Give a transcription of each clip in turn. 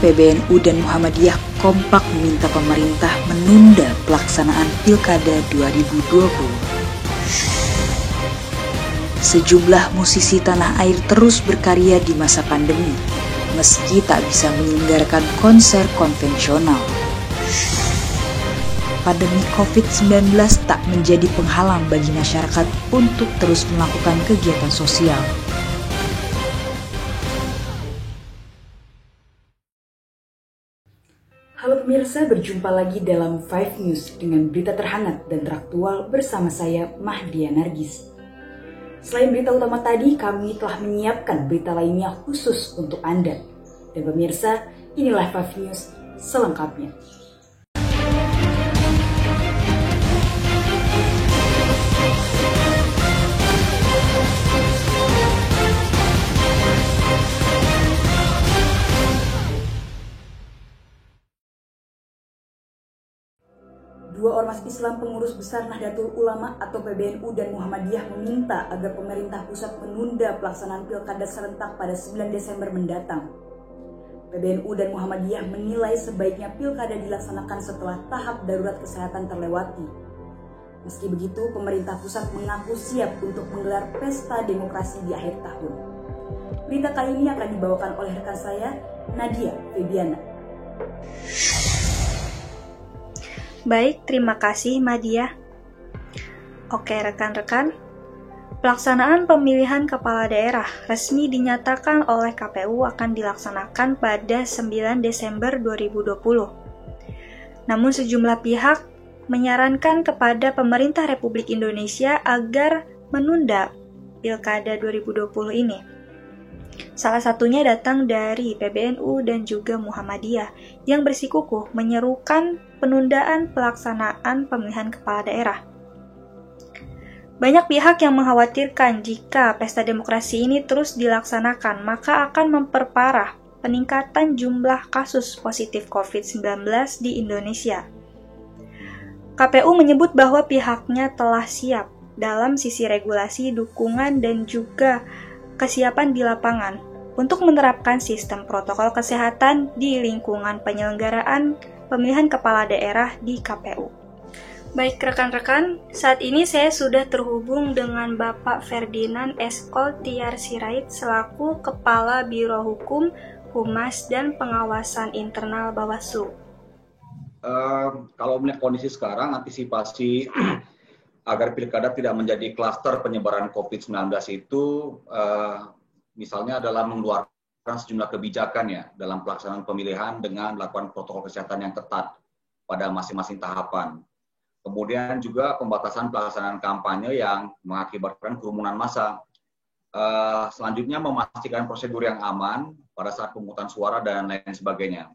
PBNU dan Muhammadiyah kompak meminta pemerintah menunda pelaksanaan Pilkada 2020. Sejumlah musisi tanah air terus berkarya di masa pandemi, meski tak bisa menyelenggarakan konser konvensional. Pandemi COVID-19 tak menjadi penghalang bagi masyarakat untuk terus melakukan kegiatan sosial. Halo pemirsa, berjumpa lagi dalam 5 News dengan berita terhangat dan teraktual bersama saya, Mahdia Nargis. Selain berita utama tadi, kami telah menyiapkan berita lainnya khusus untuk Anda. Dan pemirsa, inilah 5 News selengkapnya. Dua ormas Islam pengurus besar Nahdlatul Ulama atau PBNU dan Muhammadiyah meminta agar pemerintah pusat menunda pelaksanaan pilkada serentak pada 9 Desember mendatang. PBNU dan Muhammadiyah menilai sebaiknya pilkada dilaksanakan setelah tahap darurat kesehatan terlewati. Meski begitu, pemerintah pusat mengaku siap untuk menggelar pesta demokrasi di akhir tahun. Berita kali ini akan dibawakan oleh rekan saya, Nadia Febiana. Baik, terima kasih Madia. Oke rekan-rekan, pelaksanaan pemilihan kepala daerah resmi dinyatakan oleh KPU akan dilaksanakan pada 9 Desember 2020. Namun sejumlah pihak menyarankan kepada pemerintah Republik Indonesia agar menunda Pilkada 2020 ini. Salah satunya datang dari PBNU dan juga Muhammadiyah yang bersikukuh menyerukan penundaan pelaksanaan pemilihan kepala daerah. Banyak pihak yang mengkhawatirkan jika pesta demokrasi ini terus dilaksanakan, maka akan memperparah peningkatan jumlah kasus positif COVID-19 di Indonesia. KPU menyebut bahwa pihaknya telah siap dalam sisi regulasi, dukungan, dan juga kesiapan di lapangan untuk menerapkan sistem protokol kesehatan di lingkungan penyelenggaraan pemilihan kepala daerah di KPU. Baik rekan-rekan, saat ini saya sudah terhubung dengan Bapak Ferdinand Eskol Tiar Sirait selaku Kepala Biro Hukum, Humas, dan Pengawasan Internal Bawaslu. Kalau melihat kondisi sekarang, antisipasi agar pilkada tidak menjadi klaster penyebaran COVID-19 itu misalnya adalah mengeluarkan sejumlah kebijakan ya dalam pelaksanaan pemilihan dengan melakukan protokol kesehatan yang ketat pada masing-masing tahapan. Kemudian juga pembatasan pelaksanaan kampanye yang mengakibatkan kerumunan massa. Selanjutnya memastikan prosedur yang aman pada saat pemungutan suara dan lain sebagainya.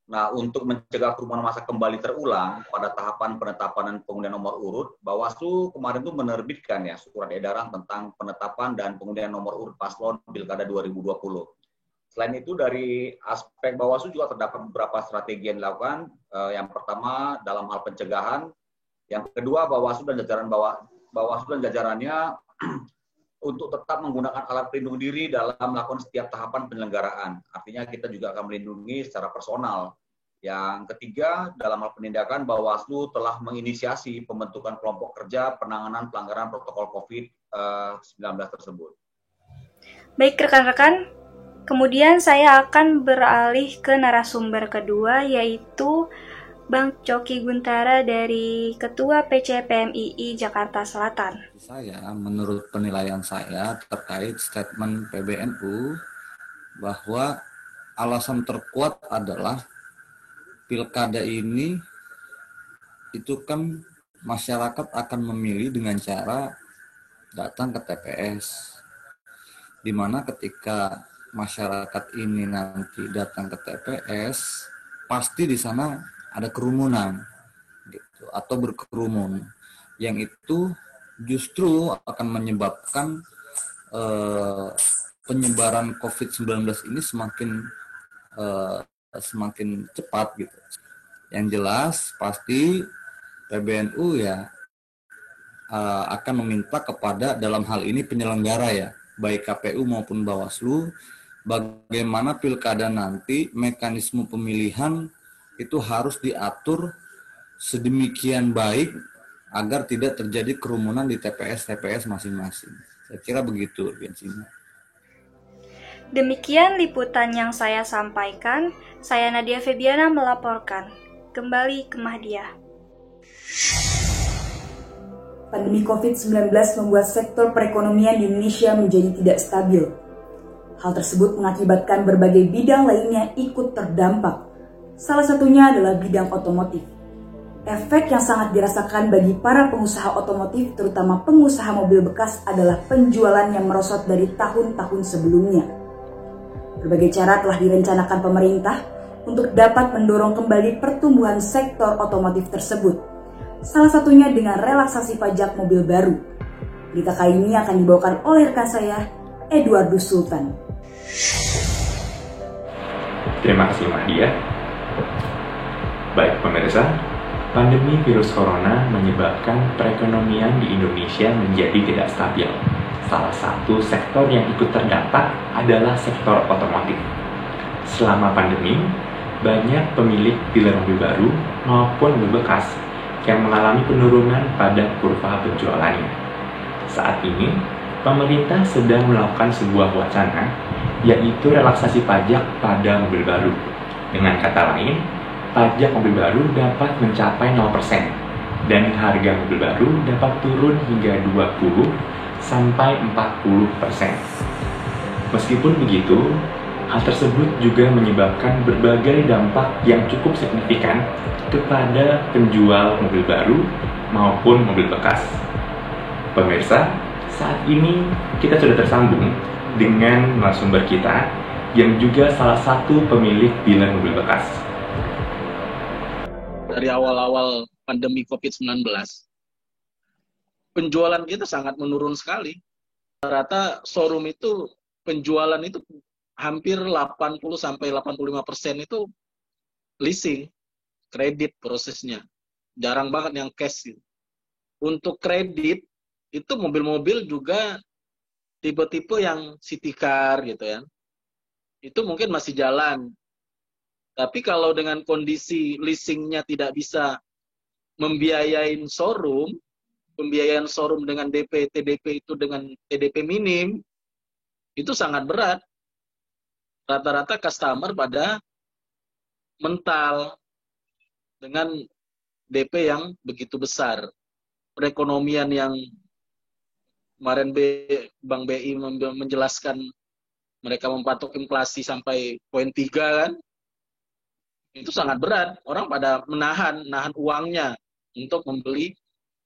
Nah, untuk mencegah kerumunan massa kembali terulang pada tahapan penetapan dan pengundian nomor urut, Bawaslu kemarin itu menerbitkan ya surat edaran tentang penetapan dan pengundian nomor urut paslon Pilkada 2020. Selain itu dari aspek Bawaslu juga terdapat beberapa strategi yang dilakukan. Yang pertama dalam hal pencegahan, yang kedua Bawaslu dan jajarannya untuk tetap menggunakan alat pelindung diri dalam melakukan setiap tahapan penyelenggaraan. Artinya kita juga akan melindungi secara personal. Yang ketiga, dalam hal penindakan, Bawaslu telah menginisiasi pembentukan kelompok kerja penanganan pelanggaran protokol COVID-19 tersebut. Baik rekan-rekan, kemudian saya akan beralih ke narasumber kedua, yaitu Bang Coki Guntara dari Ketua PCPMII Jakarta Selatan. Menurut penilaian saya terkait statement PBNU bahwa alasan terkuat adalah pilkada ini itu kan masyarakat akan memilih dengan cara datang ke TPS, di mana ketika masyarakat ini nanti datang ke TPS pasti di sana ada kerumunan gitu, atau berkerumun yang itu justru akan menyebabkan penyebaran COVID-19 ini semakin cepat gitu. Yang jelas pasti PBNU ya akan meminta kepada dalam hal ini penyelenggara ya, baik KPU maupun Bawaslu, bagaimana pilkada nanti mekanisme pemilihan itu harus diatur sedemikian baik agar tidak terjadi kerumunan di TPS masing-masing. Saya kira begitu, Bensina. Demikian liputan yang saya sampaikan. Saya Nadia Febiana melaporkan. Kembali ke Mahdia. Pandemi COVID-19 membuat sektor perekonomian di Indonesia menjadi tidak stabil. Hal tersebut mengakibatkan berbagai bidang lainnya ikut terdampak. Salah satunya adalah bidang otomotif. Efek yang sangat dirasakan bagi para pengusaha otomotif, terutama pengusaha mobil bekas, adalah penjualan yang merosot dari tahun-tahun sebelumnya. Berbagai cara telah direncanakan pemerintah untuk dapat mendorong kembali pertumbuhan sektor otomotif tersebut. Salah satunya dengan relaksasi pajak mobil baru. Berita kali ini akan dibawakan oleh rekan saya, Eduardus Sultan. Terima kasih Mahdia. Baik pemirsa, pandemi virus corona menyebabkan perekonomian di Indonesia menjadi tidak stabil. Salah satu sektor yang ikut terdampak adalah sektor otomotif. Selama pandemi, banyak pemilik dealer mobil baru maupun mobil bekas yang mengalami penurunan pada kurva penjualannya. Saat ini, pemerintah sedang melakukan sebuah wacana, yaitu relaksasi pajak pada mobil baru. Dengan kata lain, pajak mobil baru dapat mencapai 0% dan harga mobil baru dapat turun hingga 20-40%. Meskipun begitu, hal tersebut juga menyebabkan berbagai dampak yang cukup signifikan kepada penjual mobil baru maupun mobil bekas. Pemirsa, saat ini kita sudah tersambung dengan narasumber kita yang juga salah satu pemilik dealer mobil bekas. Dari awal-awal pandemi COVID-19, penjualan kita sangat menurun sekali. Rata showroom itu penjualan itu hampir 80-85% itu leasing, kredit prosesnya. Jarang banget yang cash. Untuk kredit, itu mobil-mobil juga tipe-tipe yang city car gitu ya. Itu mungkin masih jalan. Tapi kalau dengan kondisi leasingnya tidak bisa membiayain showroom, pembiayaan showroom dengan DP, TDP itu dengan TDP minim, itu sangat berat. Rata-rata customer pada mental dengan DP yang begitu besar. Perekonomian yang kemarin Bank BI menjelaskan mereka mempatok inflasi sampai 0,3 kan, itu sangat berat. Orang pada menahan uangnya untuk membeli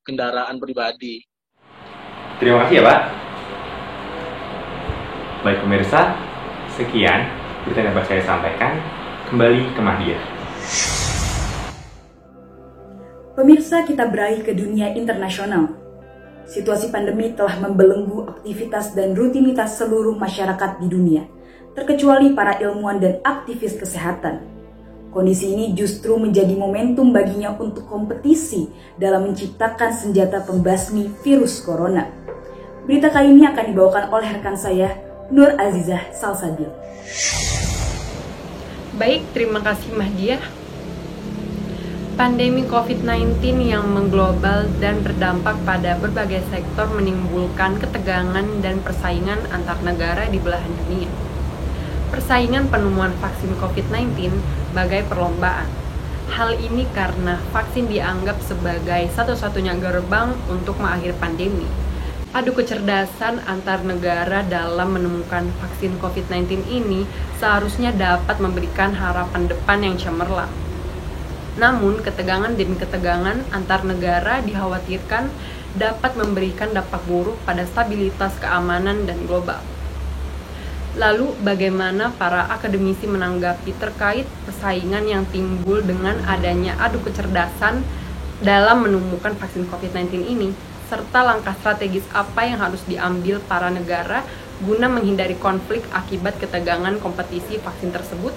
kendaraan pribadi. Terima kasih ya Pak. Baik pemirsa, sekian berita yang dapat saya sampaikan. Kembali ke Mahdia. Pemirsa, kita beralih ke dunia internasional. Situasi pandemi telah membelenggu aktivitas dan rutinitas seluruh masyarakat di dunia, terkecuali para ilmuwan dan aktivis kesehatan. Kondisi ini justru menjadi momentum baginya untuk kompetisi dalam menciptakan senjata pembasmi virus corona. Berita kali ini akan dibawakan oleh rekan saya, Nur Azizah Salsabil. Baik, terima kasih Mahdia. Pandemi COVID-19 yang mengglobal dan berdampak pada berbagai sektor menimbulkan ketegangan dan persaingan antar negara di belahan dunia. Persaingan penemuan vaksin COVID-19 bagai perlombaan. Hal ini karena vaksin dianggap sebagai satu-satunya gerbang untuk mengakhiri pandemi. Adu kecerdasan antar negara dalam menemukan vaksin COVID-19 ini seharusnya dapat memberikan harapan depan yang cemerlang. Namun, ketegangan demi ketegangan antar negara dikhawatirkan dapat memberikan dampak buruk pada stabilitas keamanan dan global. Lalu, bagaimana para akademisi menanggapi terkait persaingan yang timbul dengan adanya adu kecerdasan dalam menemukan vaksin COVID-19 ini, serta langkah strategis apa yang harus diambil para negara guna menghindari konflik akibat ketegangan kompetisi vaksin tersebut?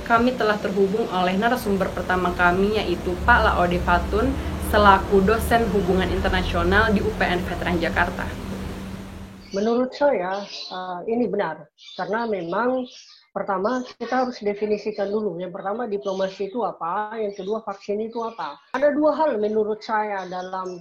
Kami telah terhubung oleh narasumber pertama kami, yaitu Pak Laode Fatun, selaku dosen hubungan internasional di UPN Veteran Jakarta. Menurut saya ini benar, karena memang pertama kita harus definisikan dulu. Yang pertama diplomasi itu apa, yang kedua vaksin itu apa. Ada dua hal menurut saya dalam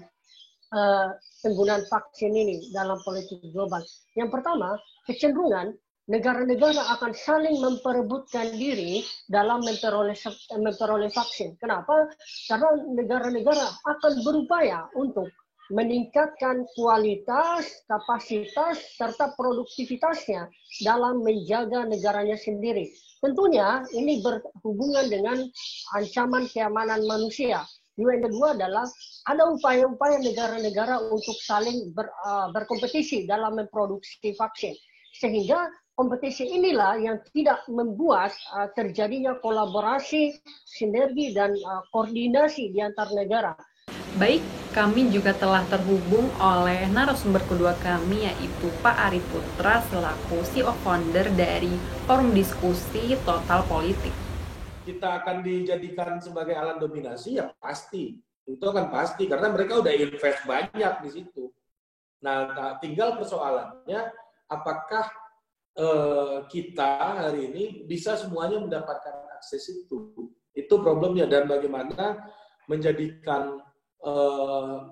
penggunaan vaksin ini dalam politik global. Yang pertama, kecenderungan negara-negara akan saling memperebutkan diri dalam memperoleh vaksin. Kenapa? Karena negara-negara akan berupaya untuk meningkatkan kualitas, kapasitas, serta produktivitasnya dalam menjaga negaranya sendiri. Tentunya ini berhubungan dengan ancaman keamanan manusia. Yang kedua adalah ada upaya-upaya negara-negara untuk saling berkompetisi dalam memproduksi vaksin. Sehingga kompetisi inilah yang tidak membuat terjadinya kolaborasi, sinergi, dan koordinasi di antar negara. Baik, kami juga telah terhubung oleh narasumber kedua kami, yaitu Pak Ari Putra selaku CEO founder dari Forum Diskusi Total Politik. Kita akan dijadikan sebagai alat dominasi, ya pasti. Itu akan pasti, karena mereka udah invest banyak di situ. Nah, tinggal persoalannya, apakah kita hari ini bisa semuanya mendapatkan akses itu. Itu problemnya, dan bagaimana menjadikan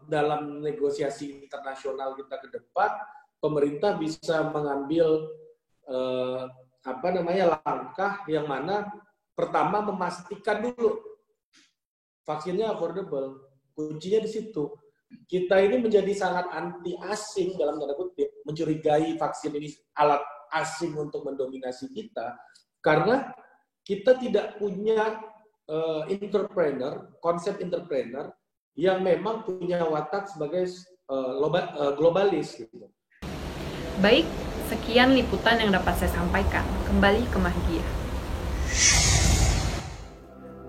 dalam negosiasi internasional kita ke depan, pemerintah bisa mengambil langkah yang mana pertama memastikan dulu vaksinnya affordable. Kuncinya di situ. Kita ini menjadi sangat anti asing dalam tanda kutip, mencurigai vaksin ini alat asing untuk mendominasi kita, karena kita tidak punya konsep entrepreneur yang memang punya watak sebagai globalis. Gitu. Baik, sekian liputan yang dapat saya sampaikan. Kembali ke Mahdia.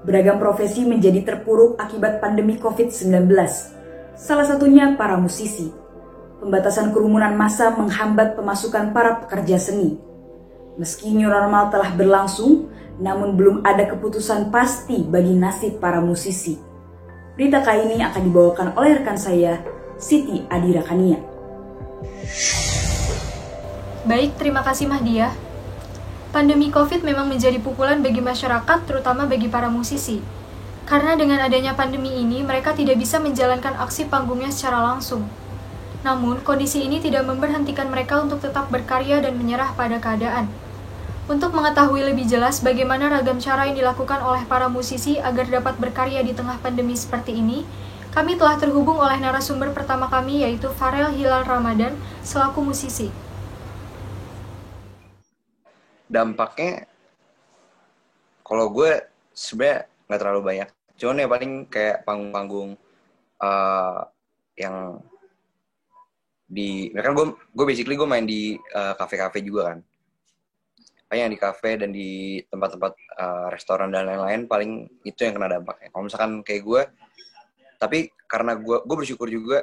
Beragam profesi menjadi terpuruk akibat pandemi COVID-19. Salah satunya para musisi. Pembatasan kerumunan massa menghambat pemasukan para pekerja seni. Meski new normal telah berlangsung, namun belum ada keputusan pasti bagi nasib para musisi. Berita kali ini akan dibawakan oleh rekan saya, Siti Adira Kania. Baik, terima kasih Mahdia. Pandemi COVID memang menjadi pukulan bagi masyarakat, terutama bagi para musisi. Karena dengan adanya pandemi ini, mereka tidak bisa menjalankan aksi panggungnya secara langsung. Namun, kondisi ini tidak memberhentikan mereka untuk tetap berkarya dan menyerah pada keadaan. Untuk mengetahui lebih jelas bagaimana ragam cara yang dilakukan oleh para musisi agar dapat berkarya di tengah pandemi seperti ini, kami telah terhubung oleh narasumber pertama kami, yaitu Farel Hilal Ramadan, selaku musisi. Dampaknya, kalau gue sebenarnya nggak terlalu banyak. Cuman ya paling kayak panggung-panggung yang di, kan gue basically gue main di kafe-kafe juga kan. Paling yang di kafe dan di tempat-tempat restoran dan lain-lain, paling itu yang kena dampaknya. Kalau misalkan kayak gue, tapi karena gue bersyukur juga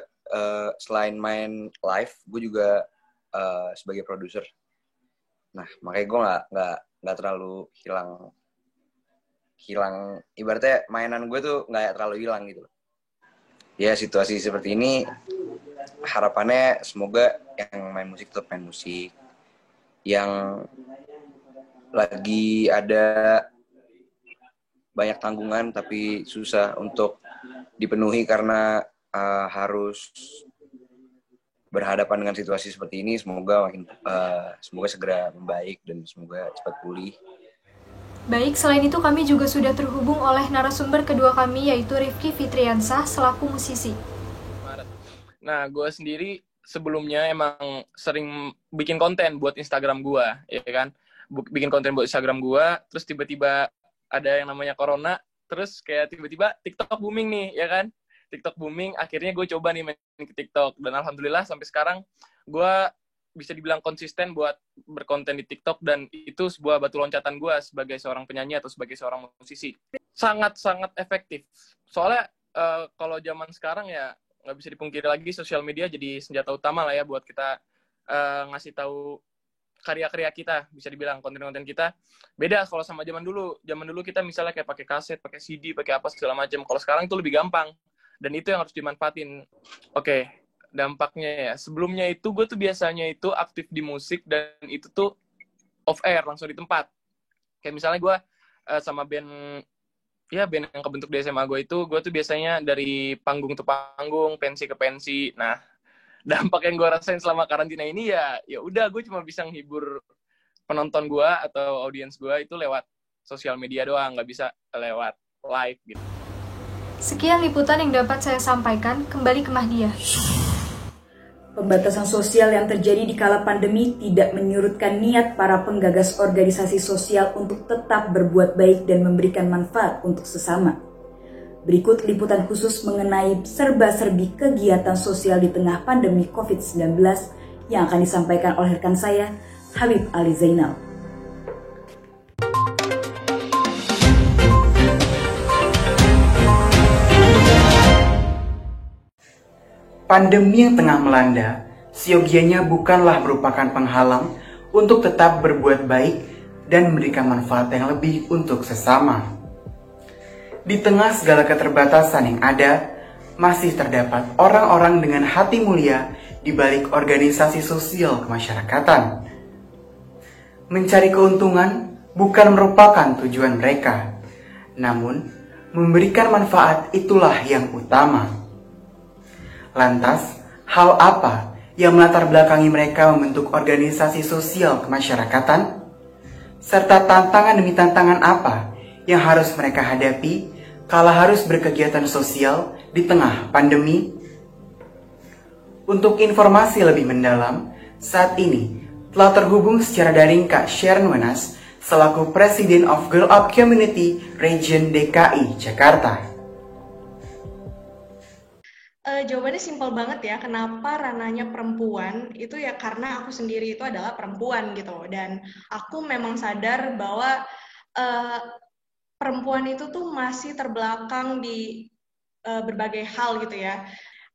selain main live, gue juga sebagai produser. Nah, makanya gue nggak terlalu hilang, ibaratnya mainan gue tuh nggak terlalu hilang gitu. Ya situasi seperti ini, harapannya semoga yang main musik tetap main musik, yang lagi ada banyak tanggungan tapi susah untuk dipenuhi karena harus berhadapan dengan situasi seperti ini, semoga segera membaik dan semoga cepat pulih. Baik, selain itu kami juga sudah terhubung oleh narasumber kedua kami, yaitu Rifki Fitriansah selaku musisi. Nah, gue sendiri sebelumnya emang sering bikin konten buat Instagram gue, ya kan? Bikin konten buat Instagram gue, terus tiba-tiba ada yang namanya corona, terus kayak tiba-tiba TikTok booming nih, ya kan? TikTok booming, akhirnya gue coba nih main ke TikTok. Dan alhamdulillah sampai sekarang gue bisa dibilang konsisten buat berkonten di TikTok, dan itu sebuah batu loncatan gue sebagai seorang penyanyi atau sebagai seorang musisi. Sangat-sangat efektif. Soalnya kalau zaman sekarang ya nggak bisa dipungkiri lagi, sosial media jadi senjata utama lah ya buat kita ngasih tahu karya-karya kita, bisa dibilang konten-konten kita. Beda kalau sama zaman dulu. Zaman dulu kita misalnya kayak pakai kaset, pakai CD, pakai apa segala macam. Kalau sekarang itu lebih gampang. Dan itu yang harus dimanfaatin. Oke, dampaknya ya. Sebelumnya itu gue tuh biasanya itu aktif di musik dan itu tuh off air, langsung di tempat. Kayak misalnya gue sama band yang kebentuk di SMA gue tuh biasanya dari panggung ke panggung, pensi ke pensi. Nah, dampak yang gue rasain selama karantina ini ya udah gue cuma bisa menghibur penonton gue atau audiens gue itu lewat sosial media doang, nggak bisa lewat live gitu. Sekian liputan yang dapat saya sampaikan, kembali ke Mahdiah. Pembatasan sosial yang terjadi di kala pandemi tidak menyurutkan niat para penggagas organisasi sosial untuk tetap berbuat baik dan memberikan manfaat untuk sesama. Berikut liputan khusus mengenai serba-serbi kegiatan sosial di tengah pandemi COVID-19 yang akan disampaikan oleh rekan saya, Habib Ali Zainal. Pandemi yang tengah melanda, siogianya bukanlah merupakan penghalang untuk tetap berbuat baik dan memberikan manfaat yang lebih untuk sesama. Di tengah segala keterbatasan yang ada, masih terdapat orang-orang dengan hati mulia di balik organisasi sosial kemasyarakatan. Mencari keuntungan bukan merupakan tujuan mereka, namun memberikan manfaat itulah yang utama. Lantas, hal apa yang melatar belakangi mereka membentuk organisasi sosial kemasyarakatan? Serta tantangan demi tantangan apa yang harus mereka hadapi kala harus berkegiatan sosial di tengah pandemi? Untuk informasi lebih mendalam, saat ini telah terhubung secara daring Kak Sharon Wenas selaku Presiden of Girl Up Community Region DKI Jakarta. Jawabannya simpel banget ya, kenapa ranahnya perempuan, itu ya karena aku sendiri itu adalah perempuan gitu, dan aku memang sadar bahwa perempuan itu tuh masih terbelakang di berbagai hal gitu ya.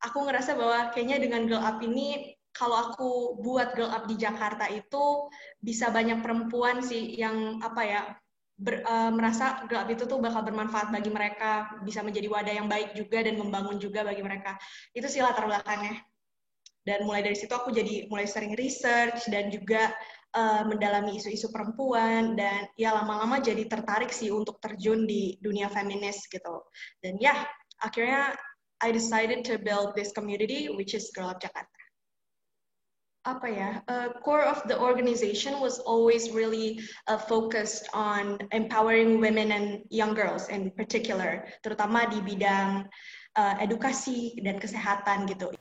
Aku ngerasa bahwa kayaknya dengan Girl Up ini, kalau aku buat Girl Up di Jakarta itu bisa banyak perempuan sih yang merasa Girl Up itu tuh bakal bermanfaat bagi mereka, bisa menjadi wadah yang baik juga dan membangun juga bagi mereka. Itu sih latar belakangnya. Dan mulai dari situ aku jadi mulai sering research dan juga mendalami isu-isu perempuan, dan ya lama-lama jadi tertarik sih untuk terjun di dunia feminis gitu. Dan ya, akhirnya I decided to build this community which is Girl Up Jakarta. Core of the organization was always really focused on empowering women and young girls in particular, terutama di bidang edukasi dan kesehatan gitu.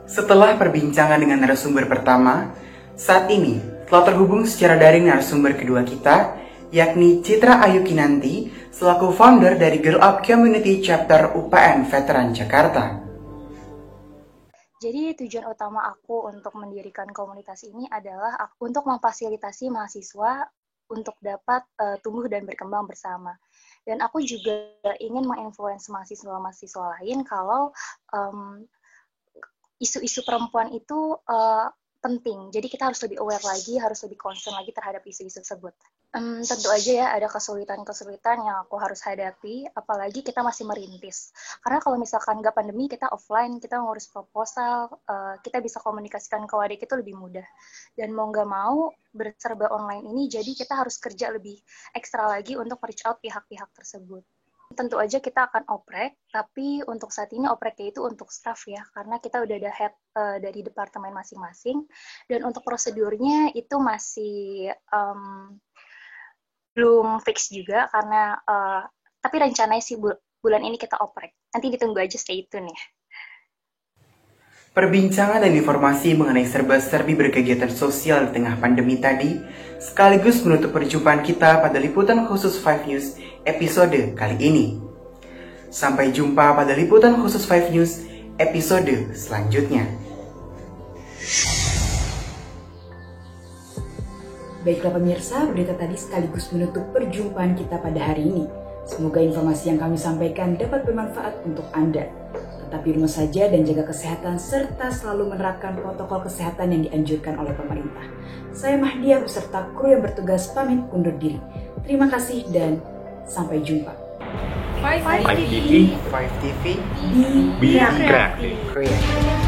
Setelah perbincangan dengan narasumber pertama, saat ini telah terhubung secara daring narasumber kedua kita, yakni Citra Ayu Kinanti, selaku founder dari Girl Up Community Chapter UPN Veteran Jakarta. Jadi tujuan utama aku untuk mendirikan komunitas ini adalah untuk memfasilitasi mahasiswa untuk dapat tumbuh dan berkembang bersama. Dan aku juga ingin menginfluence mahasiswa-mahasiswa lain kalau isu-isu perempuan itu penting. Jadi kita harus lebih aware lagi, harus lebih concern lagi terhadap isu-isu tersebut. Tentu aja ya ada kesulitan-kesulitan yang aku harus hadapi, apalagi kita masih merintis. Karena kalau misalkan nggak pandemi, kita offline, kita ngurus proposal, kita bisa komunikasikan ke wadik itu lebih mudah. Dan mau nggak mau, berserba online ini, jadi kita harus kerja lebih ekstra lagi untuk reach out pihak-pihak tersebut. Tentu aja kita akan oprek, tapi untuk saat ini opreknya itu untuk staff ya, karena kita udah ada head dari departemen masing-masing, dan untuk prosedurnya itu masih belum fix juga, karena tapi rencananya sih bulan ini kita oprek. Nanti ditunggu aja, stay tune ya. Perbincangan dan informasi mengenai serba-serbi berkegiatan sosial di tengah pandemi tadi sekaligus menutup perjumpaan kita pada liputan khusus 5 News episode kali ini. Sampai jumpa pada liputan khusus 5 News episode selanjutnya. Baiklah pemirsa, berita tadi sekaligus menutup perjumpaan kita pada hari ini. Semoga informasi yang kami sampaikan dapat bermanfaat untuk Anda. Tetap di rumah saja dan jaga kesehatan, serta selalu menerapkan protokol kesehatan yang dianjurkan oleh pemerintah. Saya Mahdiah beserta kru yang bertugas pamit undur diri. Terima kasih dan sampai jumpa. 5 TV. Be Kreatif.